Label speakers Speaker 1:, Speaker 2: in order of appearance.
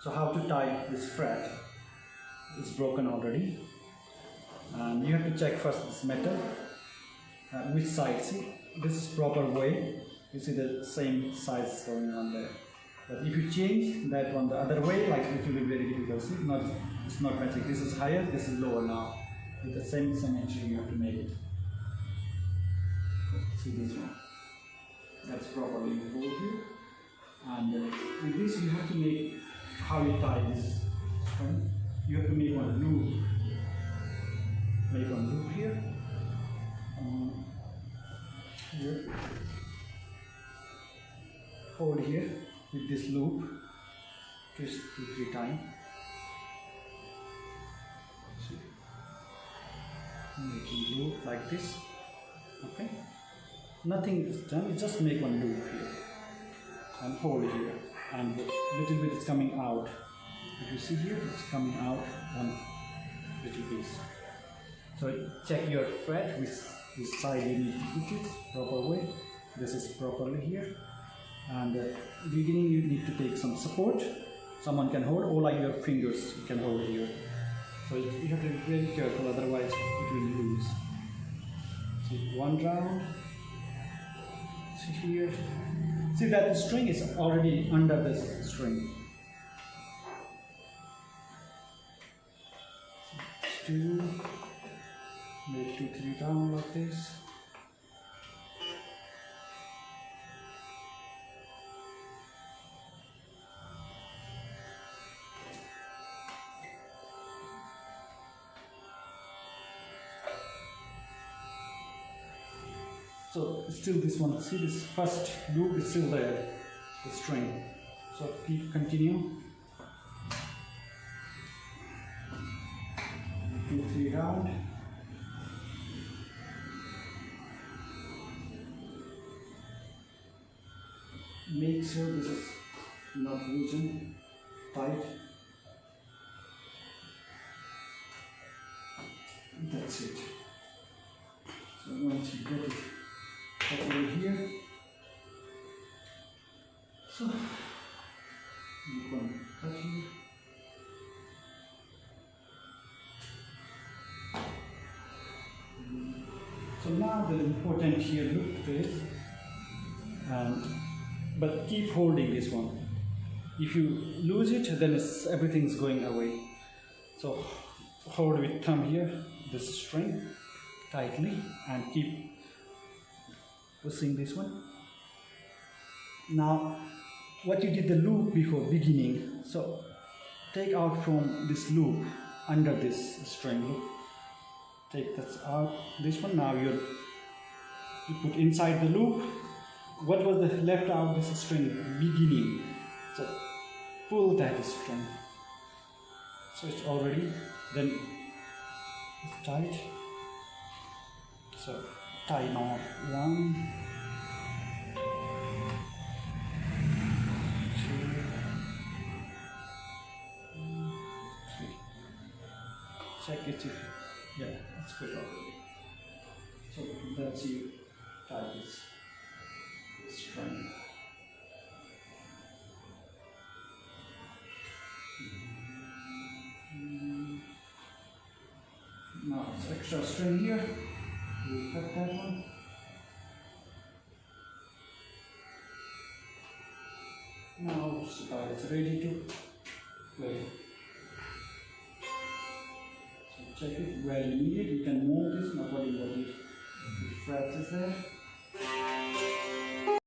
Speaker 1: So how to tie this fret? It's broken already, and you have to check first this metal, which side. See, this is proper way. You see the same size going on there. But if you change that one the other way, like it will be very difficult. See, it's not matching. This is higher, this is lower now. With the same symmetry, you have to make it. See this one. That's properly hold here. And with this, you have to make how you tie this string. You have to make one loop. Make one loop here. Here. Hold here with this loop. Twist 2-3 times. See. Making loop like this. Okay. Nothing is done. You just make one loop here and hold here, and little bit is coming out. If you see here, it's coming out one little piece. So check your fret, which side you need to put it proper way. This is properly here, and beginning you need to take some support. Someone can hold, or like your fingers you can hold here. So you have to be very careful, otherwise it will lose. See, one round. See here. See that the string is already under this string. Two, make 2-3 down like this. So still this one, see this first loop is still there, the string. So continue. 2-3 round. Make sure this is not loosen, tight. That's it. So once you get it over here, so you can cut here. So now the important here loop is, but keep holding this one. If you lose it, then everything's going away. So hold with thumb here, this string tightly, and keep pushing this one. Now, what you did the loop before beginning, so take out from this loop under this string loop. Take that out. This one now you put inside the loop. What was the left out this string beginning? So pull that string. So it's already then it's tight. So tie knot 1, 2, 3. Check it if yeah, it's good already. So that's you tie this string. Now it's extra string here. You cut that one. Now Sitar is ready to play. So check it where you need it. You can move this, not worry about it. The frets is there.